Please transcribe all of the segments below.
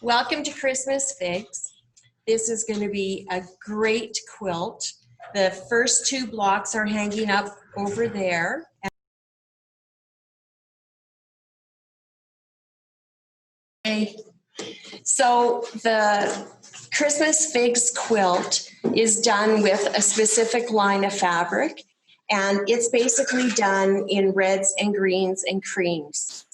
Welcome to Christmas Figs. This is going to be a great quilt. The first two blocks are hanging up over there. So the Christmas Figs quilt is done with a specific line of fabric, and it's basically done in reds and greens and creams.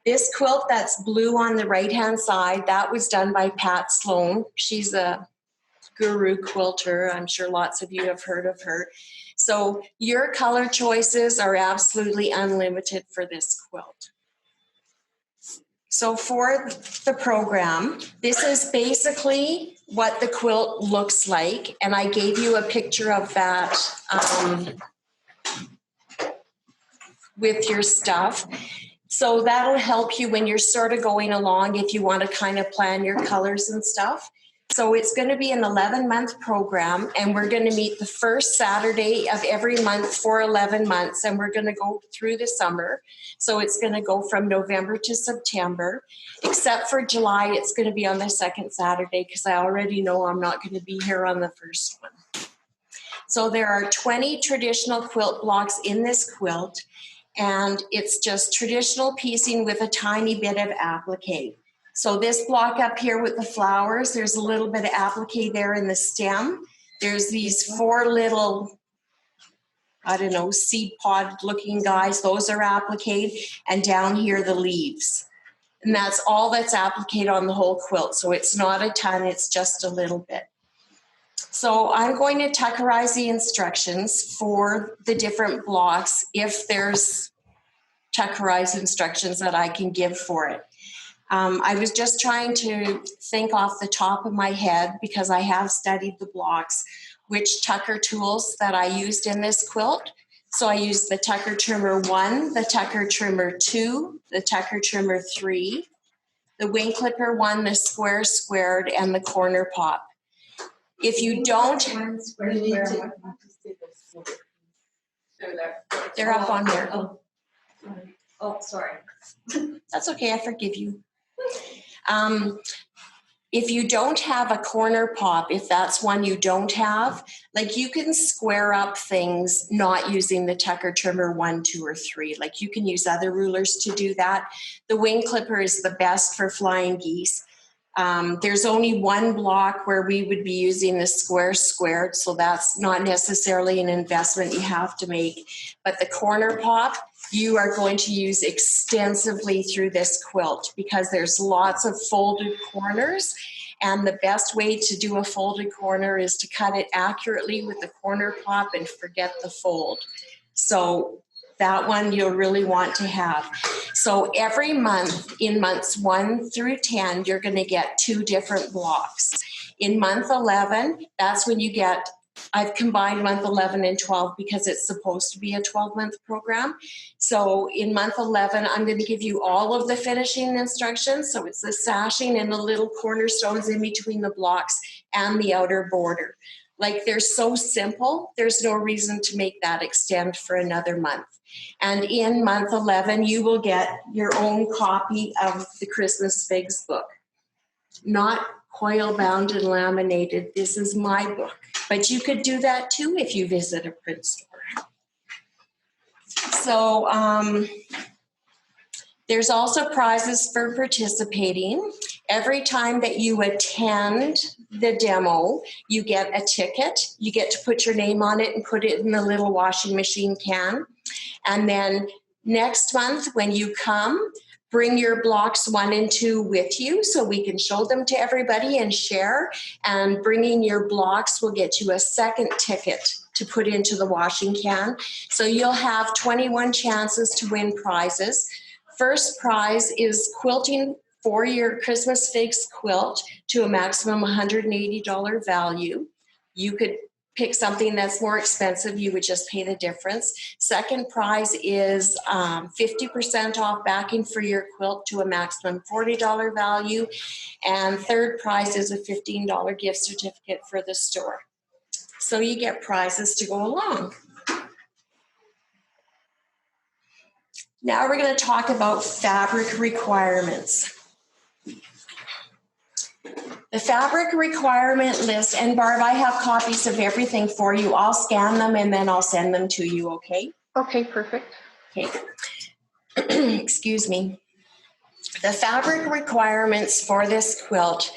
This quilt that's blue on the right-hand side, that was done by Pat Sloan. She's a guru quilter. I'm sure lots of you have heard of her. So your color choices are absolutely unlimited for this quilt. So for the program, this is basically what the quilt looks like. And I gave you a picture of that with your stuff. So that'll help you when you're sort of going along if you want to kind of plan your colors and stuff. So it's going to be an 11-month program, and we're going to meet the first Saturday of every month for 11 months, and we're going to go through the summer. So it's going to go from November to September, except for July. It's going to be on the second Saturday because I already know I'm not going to be here on the first one. So there are 20 traditional quilt blocks in this quilt, and it's just traditional piecing with a tiny bit of applique. So this block up here with the flowers, there's a little bit of applique there in the stem. There's these four little, I don't know, seed pod looking guys. Those are applique. And down here, the leaves. And that's all that's applique on the whole quilt. So it's not a ton, it's just a little bit. So I'm going to tuckerize the instructions for the different blocks if there's tuckerized instructions that I can give for it. I was just trying to think off the top of my head, because I have studied the blocks, which tucker tools that I used in this quilt. So I used the Tucker Trimmer 1, the Tucker Trimmer 2, the Tucker Trimmer 3, the Wing Clipper 1, the Square Squared, and the Corner Pop. If you don't, they're up on there. Oh, sorry. That's okay, I forgive you. If you don't have a corner pop, if that's one you don't have, like you can square up things not using the Tucker Trimmer 1, 2, or 3. Like you can use other rulers to do that. The Wing Clipper is the best for flying geese. There's only one block where we would be using the Square Squared, so that's not necessarily an investment you have to make. But the corner pop, you are going to use extensively through this quilt because there's lots of folded corners, and the best way to do a folded corner is to cut it accurately with the corner pop and forget the fold. So that one you'll really want to have. So every month, in months 1 through 10, you're going to get 2 different blocks. In month 11, that's when you get, I've combined month 11 and 12 because it's supposed to be a 12-month program. So in month 11, I'm going to give you all of the finishing instructions. So it's the sashing and the little cornerstones in between the blocks and the outer border. Like they're so simple, there's no reason to make that extend for another month. And in month 11, you will get your own copy of the Christmas Figs book. Not coil bound and laminated. This is my book. But you could do that too if you visit a print store. So there's also prizes for participating. Every time that you attend the demo, you get a ticket. You get to put your name on it and put it in the little washing machine can. And then next month when you come, bring your blocks 1 and 2 with you so we can show them to everybody and share. And bringing your blocks will get you a second ticket to put into the washing can. So you'll have 21 chances to win prizes. First prize is quilting for your Christmas Figs quilt to a maximum $180 value. You could pick something that's more expensive, you would just pay the difference. Second prize is 50% off backing for your quilt to a maximum $40 value. And third prize is a $15 gift certificate for the store. So you get prizes to go along. Now we're going to talk about fabric requirements. The fabric requirement list, and Barb, I have copies of everything for you. I'll scan them and then I'll send them to you, okay? Okay, perfect. Okay. Excuse me. The fabric requirements for this quilt,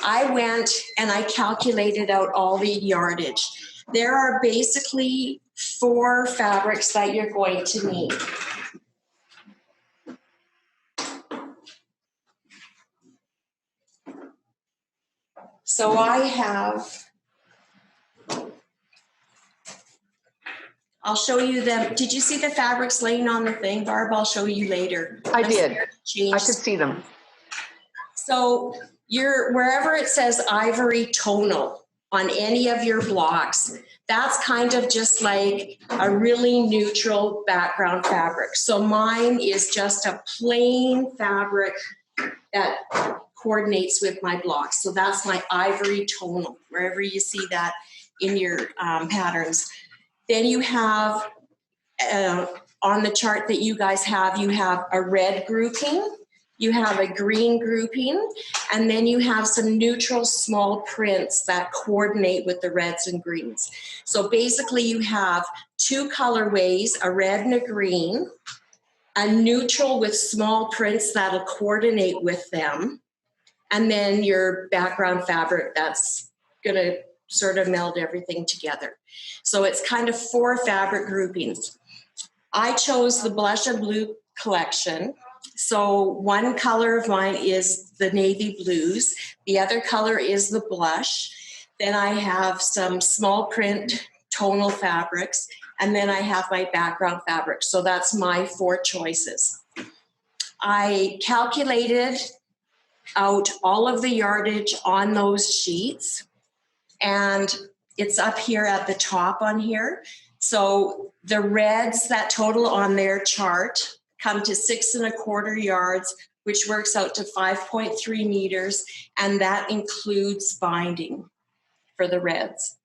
I went and I calculated out all the yardage. There are basically 4 fabrics that you're going to need. So I have, I'll show you them. Did you see the fabrics laying on the thing, Barb? I'll show you later. I did. Change. I could see them. So you're, wherever it says ivory tonal on any of your blocks, that's kind of just like a really neutral background fabric. So mine is just a plain fabric that coordinates with my blocks. So that's my ivory tonal, wherever you see that in your patterns. Then you have, on the chart that you guys have, you have a red grouping, you have a green grouping, and then you have some neutral small prints that coordinate with the reds and greens. So basically you have 2 colorways, a red and a green, a neutral with small prints that'll coordinate with them, and then your background fabric that's gonna sort of meld everything together. So it's kind of 4 fabric groupings. I chose the Blush and Blue collection. So one color of mine is the navy blues. The other color is the blush. Then I have some small print tonal fabrics, and then I have my background fabric. So that's my 4 choices. I calculated out all of the yardage on those sheets, and it's up here at the top on here. So the reds that total on their chart come to 6 1/4 yards, which works out to 5.3 meters, and that includes binding for the reds.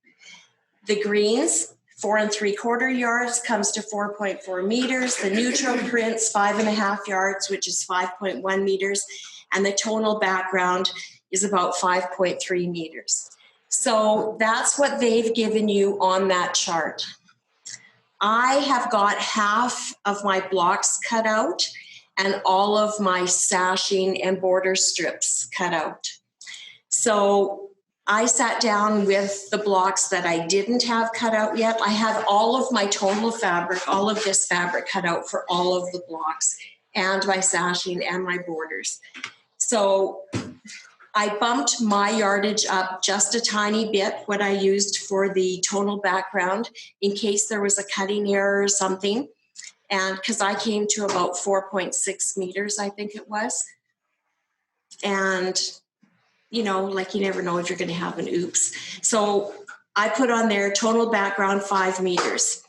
The greens, 4 3/4 yards, comes to 4.4 meters. The neutral prints, 5 1/2 yards, which is 5.1 meters, and the tonal background is about 5.3 meters. So that's what they've given you on that chart. I have got half of my blocks cut out and all of my sashing and border strips cut out. So I sat down with the blocks that I didn't have cut out yet. I have all of my tonal fabric, all of this fabric cut out for all of the blocks, and my sashing and my borders. So I bumped my yardage up just a tiny bit, what I used for the tonal background, in case there was a cutting error or something. And because I came to about 4.6 meters, I think it was. And, you know, like you never know if you're going to have an oops. So I put on there tonal background 5 meters.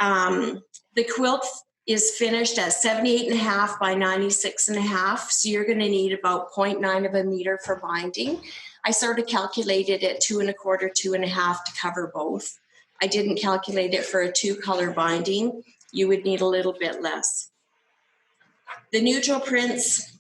The quilt is finished at 78.5 by 96.5. So you're going to need about 0.9 of a meter for binding. I sort of calculated it 2 1/4, 2 1/2 to cover both. I didn't calculate it for a 2-color binding. You would need a little bit less. The neutral prints,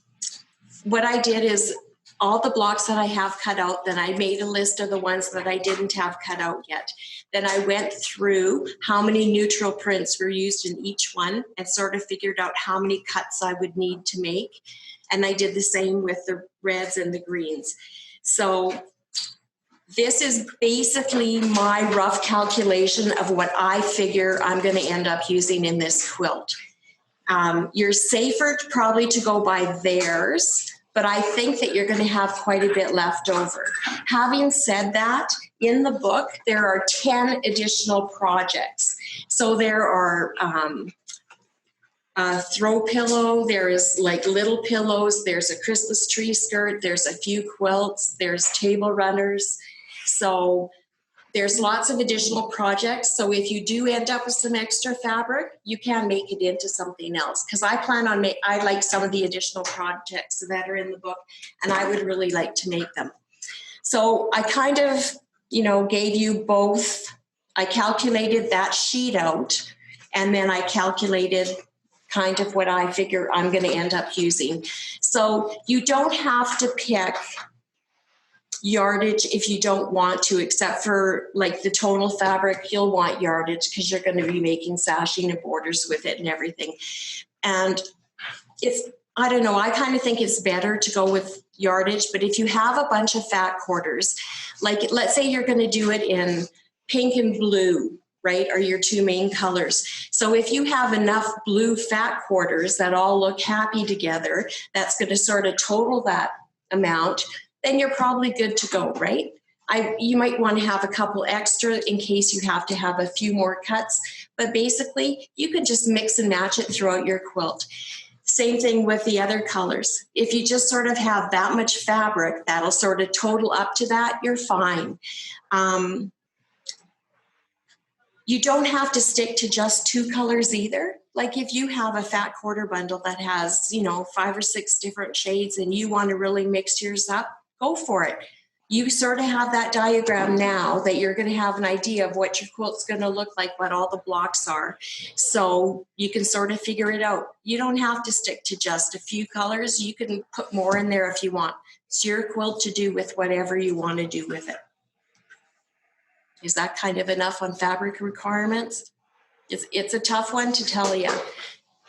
what I did is all the blocks that I have cut out, then I made a list of the ones that I didn't have cut out yet. Then I went through how many neutral prints were used in each one and sort of figured out how many cuts I would need to make. And I did the same with the reds and the greens. So this is basically my rough calculation of what I figure I'm going to end up using in this quilt. You're safer probably to go by theirs, but I think that you're going to have quite a bit left over. Having said that, in the book, there are 10 additional projects. So there are a throw pillow, there is like little pillows, there's a Christmas tree skirt, there's a few quilts, there's table runners. So there's lots of additional projects. So if you do end up with some extra fabric, you can make it into something else. Because I plan on I like some of the additional projects that are in the book, and I would really like to make them. So I kind of, you know, gave you both. I calculated that sheet out, and then I calculated kind of what I figure I'm going to end up using. So you don't have to pick yardage if you don't want to, except for like the tonal fabric, you'll want yardage because you're going to be making sashing and borders with it and everything. And if, I don't know, I kind of think it's better to go with yardage, but if you have a bunch of fat quarters, like let's say you're going to do it in pink and blue, right, are your two main colors. So if you have enough blue fat quarters that all look happy together, that's going to sort of total that amount, then you're probably good to go, right? You might want to have a couple extra in case you have to have a few more cuts, but basically you can just mix and match it throughout your quilt. Same thing with the other colors. If you just sort of have that much fabric, that'll sort of total up to that, you're fine. You don't have to stick to just two colors either. Like if you have a fat quarter bundle that has, 5 or 6 different shades and you want to really mix yours up, go for it. You sort of have that diagram now that you're going to have an idea of what your quilt's going to look like, what all the blocks are. So you can sort of figure it out. You don't have to stick to just a few colors. You can put more in there if you want. It's your quilt to do with whatever you want to do with it. Is that kind of enough on fabric requirements? It's a tough one to tell you.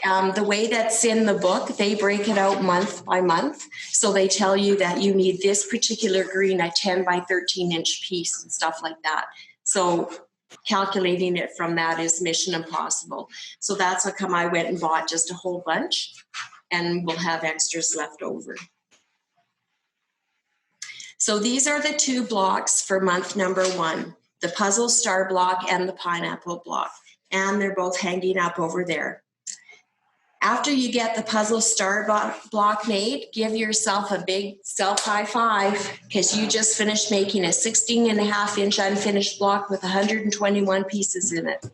The way that's in the book, they break it out month by month. So they tell you that you need this particular green, a 10 by 13 inch piece and stuff like that. So calculating it from that is mission impossible. So that's how come I went and bought just a whole bunch, and we'll have extras left over. So these are the 2 blocks for month number 1, the puzzle star block and the pineapple block. And they're both hanging up over there. After you get the puzzle star block made, give yourself a big self high five because you just finished making a 16.5 inch unfinished block with 121 pieces in it.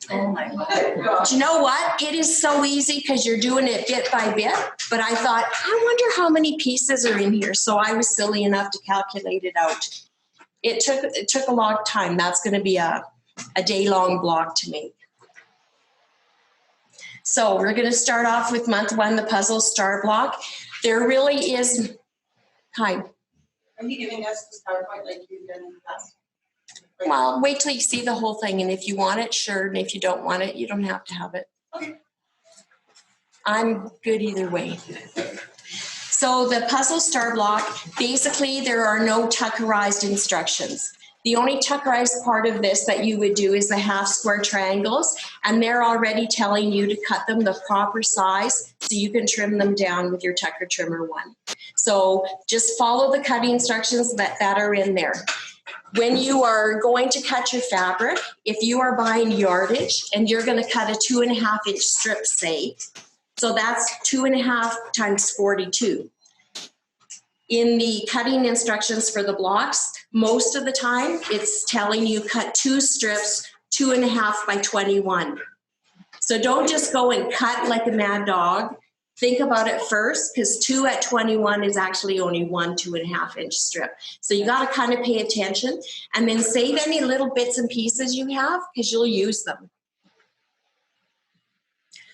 Oh my God. Do you know what? It is so easy because you're doing it bit by bit. But I thought, I wonder how many pieces are in here. So I was silly enough to calculate it out. It took a long time. That's going to be a day-long block to make. So we're going to start off with month 1, the puzzle star block. There really is, hi. Are you giving us the PowerPoint like you've done in the past? Well, wait till you see the whole thing, and if you want it, sure, and if you don't want it, you don't have to have it. Okay. I'm good either way. So the puzzle star block, basically there are no tuckerized instructions. The only tuckerized part of this that you would do is the half square triangles, and they're already telling you to cut them the proper size so you can trim them down with your Tucker Trimmer 1. So just follow the cutting instructions that are in there. When you are going to cut your fabric, if you are buying yardage and you're going to cut a 2.5 inch strip, say, so that's 2.5 times 42. In the cutting instructions for the blocks, most of the time it's telling you cut 2 strips, 2.5 by 21. So don't just go and cut like a mad dog. Think about it first, because 2 at 21 is actually only 1 2.5 inch strip. So you got to kind of pay attention and then save any little bits and pieces you have because you'll use them.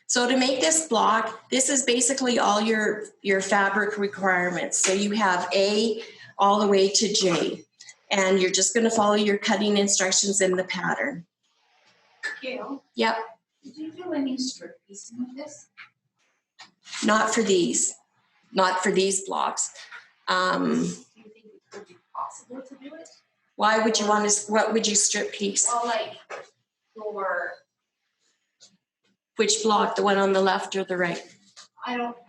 So to make this block, this is basically all your fabric requirements. So you have A all the way to J, and you're just going to follow your cutting instructions in the pattern. Gail, Yep, did you do any strip piecing with this? not for these blocks. Do you think it would be possible to do it? Why would you want to, what would you strip piece? Well, like for, Which block, the one on the left or the right?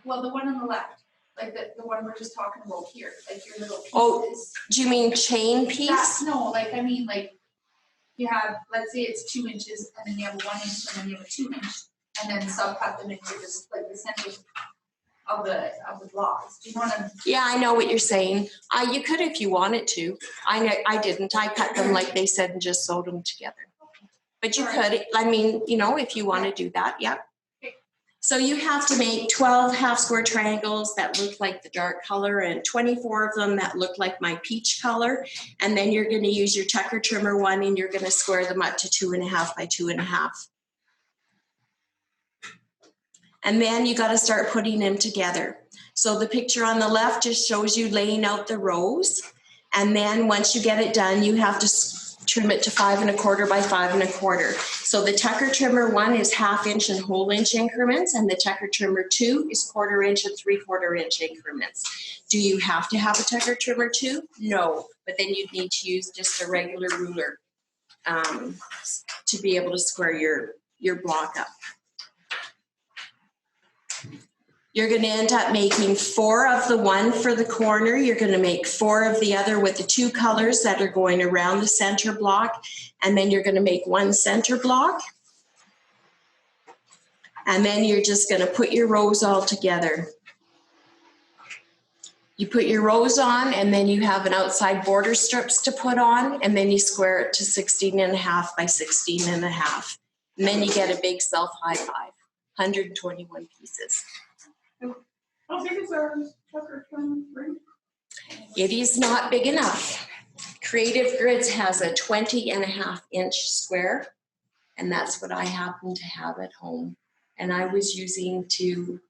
well, the one on the left, like the one we're just talking about here, like your little pieces. Oh, do you mean chain piece? No, like, I mean, like, you have, let's say it's 2 inches, and then you have a 1 inch, and then you have a 2 inch, and then subcut them into just like the center of the blocks. Do you want to? Yeah, I know what you're saying. You could if you wanted to. I didn't. I cut them like they said and just sewed them together. But you could, I mean, if you want to do that, yeah. So you have to make 12 half square triangles that look like the dark color and 24 of them that look like my peach color. And then you're going to use your Tucker Trimmer 1 and you're going to square them up to 2.5 by 2.5. And then you got to start putting them together. So the picture on the left just shows you laying out the rows. And then once you get it done, you have to trim it to 5 1/4 by 5 1/4. So the Tucker Trimmer 1 is 1/2 inch and whole inch increments, and the Tucker Trimmer 2 is 1/4 inch and 3/4 inch increments. Do you have to have a Tucker Trimmer 2? No, but then you'd need to use just a regular ruler to be able to square your block up. You're going to end up making 4 of the one for the corner. You're going to make 4 of the other with the 2 colors that are going around the center block. And then you're going to make 1 center block. And then you're just going to put your rows all together. You put your rows on, and then you have an outside border strips to put on, and then you square it to 16 1/2 by 16 1/2. And then you get a big self high five, 121 pieces. How big is our Tucker Trimmer 3? It is not big enough. Creative Grids has a 20 1/2 inch square, and that's what I happen to have at home. And I was using to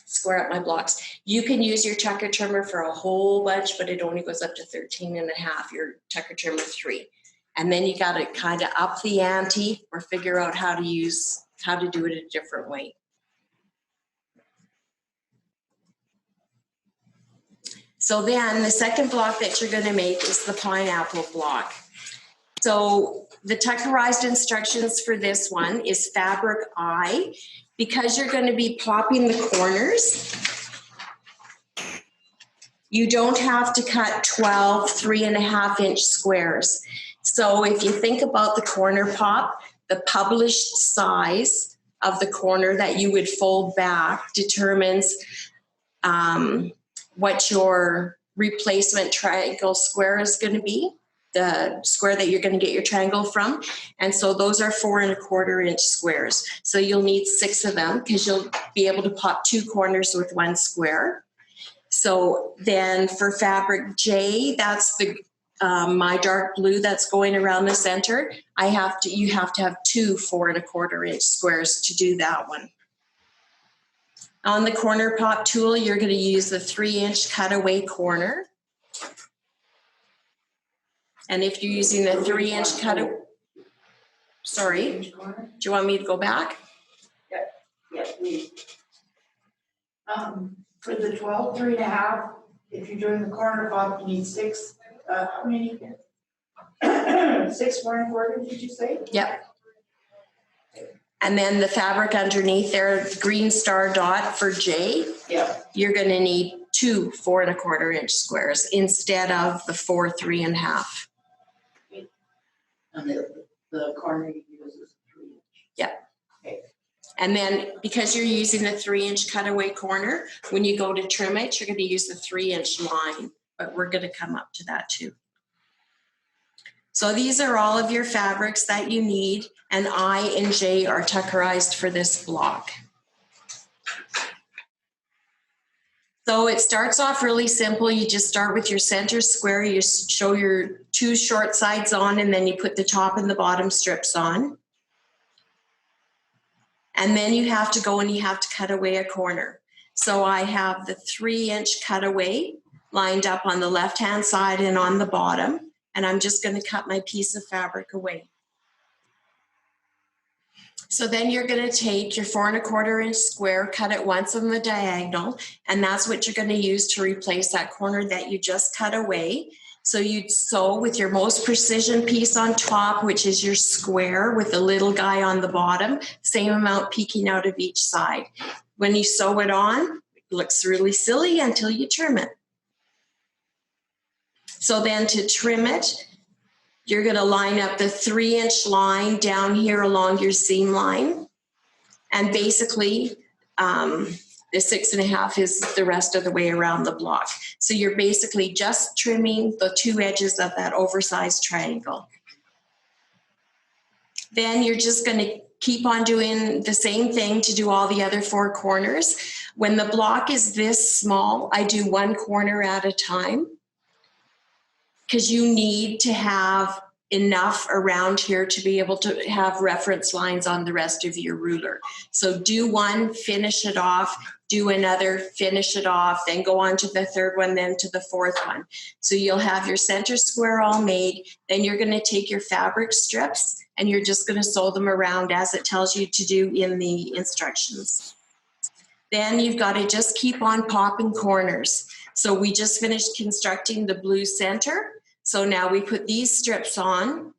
square up my blocks. You can use your Tucker Trimmer for a whole bunch, but it only goes up to 13 1/2, your Tucker Trimmer 3. And then you got to kind of up the ante or figure out how to do it a different way. So then the second block that you're going to make is the pineapple block. So the Tuckerized instructions for this one is fabric I. Because you're going to be popping the corners, you don't have to cut 12 3 1/2 inch squares. So if you think about the corner pop, the published size of the corner that you would fold back determines what your replacement triangle square is going to be, the square that you're going to get your triangle from. And so those are 4 1/4 inch squares. So you'll need 6 of them because you'll be able to pop 2 corners with 1 square. So then for fabric J, that's the my dark blue that's going around the center. You have to have 2 4 1/4 inch squares to do that one. On the corner pop tool, you're going to use the 3 inch cutaway corner. And if you're using the 3 inch cutaway, sorry, do you want me to go back? Yeah, please. For the 12 3 1/2, if you're doing the corner pop, you need 6, how many? 6 4 1/4, did you say? Yep. And then the fabric underneath there, green star dot for J, Yeah. you're going to need 2 4 1/4 inch squares instead of the 4 3 1/2. And the corner you use is 3 inch. Yep. Okay. And then because you're using the 3 inch cutaway corner, when you go to trim it, you're going to use the 3 inch line, but we're going to come up to that too. So these are all of your fabrics that you need, and I and J are Tuckerized for this block. So it starts off really simple. You just start with your center square. You show your 2 short sides on, and then you put the top and the bottom strips on. And then you have to go and you have to cut away a corner. So I have the 3 inch cutaway lined up on the left-hand side and on the bottom. And I'm just going to cut my piece of fabric away. So then you're going to take your 4 1/4 inch square, cut it once on the diagonal, and that's what you're going to use to replace that corner that you just cut away. So you'd sew with your most precision piece on top, which is your square with the little guy on the bottom, same amount peeking out of each side. When you sew it on, it looks really silly until you trim it. So then to trim it, you're going to line up the 3 inch line down here along your seam line. And basically, the 6 1/2 is the rest of the way around the block. So you're basically just trimming the 2 edges of that oversized triangle. Then you're just going to keep on doing the same thing to do all the other 4 corners. When the block is this small, I do 1 corner at a time, because you need to have enough around here to be able to have reference lines on the rest of your ruler. So do one, finish it off, do another, finish it off, then go on to the third one, then to the fourth one. So you'll have your center square all made. Then you're going to take your fabric strips and you're just going to sew them around as it tells you to do in the instructions. Then you've got to just keep on popping corners. So we just finished constructing the blue center. So now we put these strips on,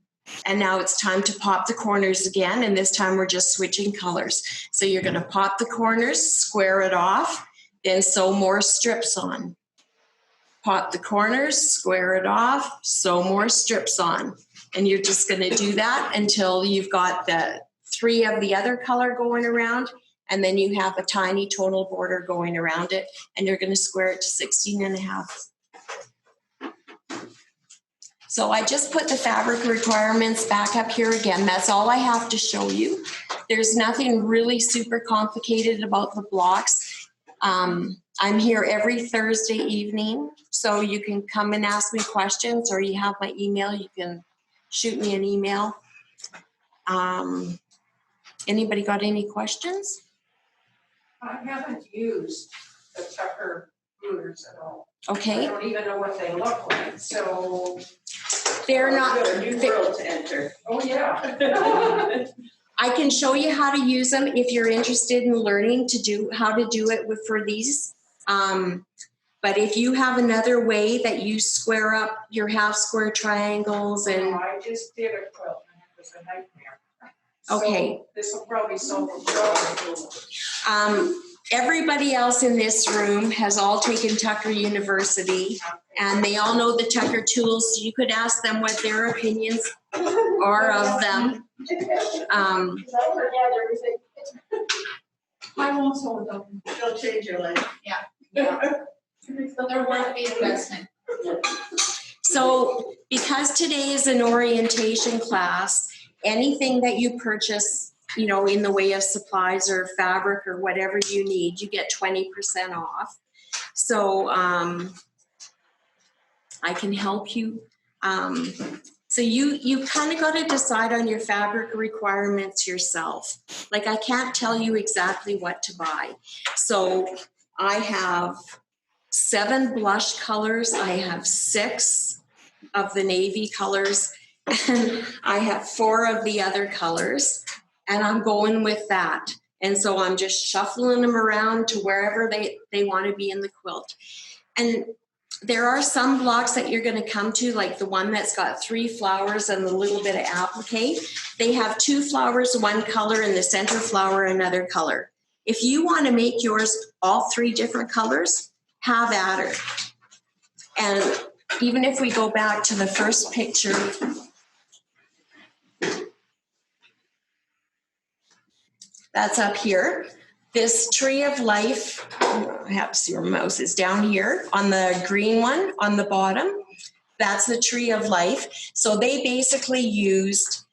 and now it's time to pop the corners again, and this time we're just switching colors. So you're going to pop the corners, square it off, then sew more strips on. Pop the corners, square it off, sew more strips on. And you're just going to do that until you've got the 3 of the other color going around, and then you have a tiny tonal border going around it, and you're going to square it to 16.5. So I just put the fabric requirements back up here again. That's all I have to show you. There's nothing really super complicated about the blocks. I'm here every Thursday evening, so you can come and ask me questions, or you have my email, you can shoot me an email. Anybody got any questions? I haven't used the Tucker rulers at all. I Okay, don't even know what they look like, so. they're not, A new world to enter. Oh, yeah. I can show you how to use them if you're interested in learning to do how to do it for these. But if you have another way that you square up your half square triangles and No, I just did a quilt and it was a nightmare. Okay. So this will probably solve the everybody else in this room has all taken Tucker University, and they all know the Tucker tools. So you could ask them what their opinions are of them. I won't solve them. They'll change your life. Yeah. They're worth the investment. So because today is an orientation class, anything that you purchase, you know, in the way of supplies or fabric or whatever you need, you get 20% off. So I can help you. So you kind of got to decide on your fabric requirements yourself. Like I can't tell you exactly what to buy. So I have 7 blush colors. I have 6 of the navy colors, and I have 4 of the other colors, and I'm going with that. And so I'm just shuffling them around to wherever they want to be in the quilt. And there are some blocks that you're going to come to, like the one that's got 3 flowers and a little bit of applique. They have 2 flowers, 1 color, and the center flower another color. If you want to make yours all 3 different colors, have at her. And even if we go back to the first picture, that's up here. This tree of life, I have to see where my mouse is, down here on the green one on the bottom. That's the tree of life. So they basically used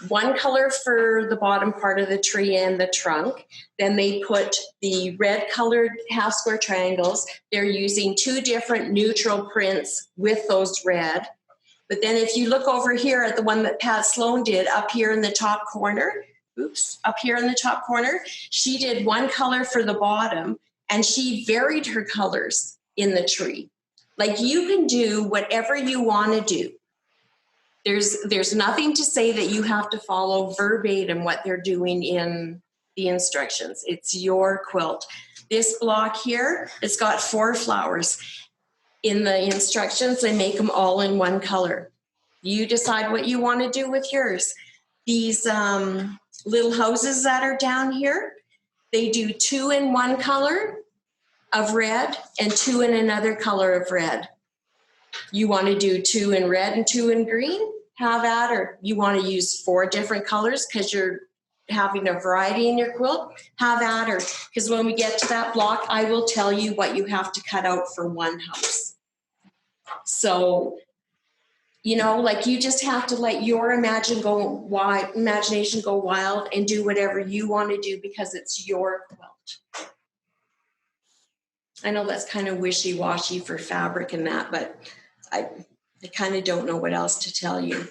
1 color for the bottom part of the tree and the trunk. Then they put the red colored half square triangles. They're using 2 different neutral prints with those red. But then if you look over here at the one that Pat Sloan did up here in the top corner, up here in the top corner, she did 1 color for the bottom, and she varied her colors in the tree. Like you can do whatever you want to do. There's nothing to say that you have to follow verbatim what they're doing in the instructions. It's your quilt. This block here, it's got 4 flowers. In the instructions, they make them all in 1 color. You decide what you want to do with yours. These little houses that are down here, they do 2 in 1 color of red and 2 in another color of red. You want to do 2 in red and 2 in green? Have at her. You want to use 4 different colors because you're having a variety in your quilt? Have at her. Because when we get to that block, I will tell you what you have to cut out for 1 house. So, you know, like you just have to let your imagination go wild and do whatever you want to do because it's your quilt. I know that's kind of wishy-washy for fabric and that, but I kind of don't know what else to tell you.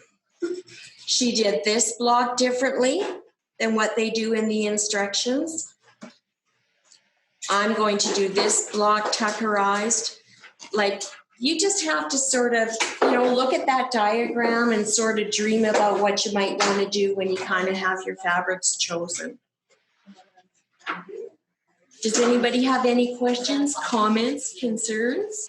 She did this block differently than what they do in the instructions. I'm going to do this block tuckerized. Like, you just have to sort of, look at that diagram and sort of dream about what you might want to do when you kind of have your fabrics chosen. Does anybody have any questions, comments, concerns?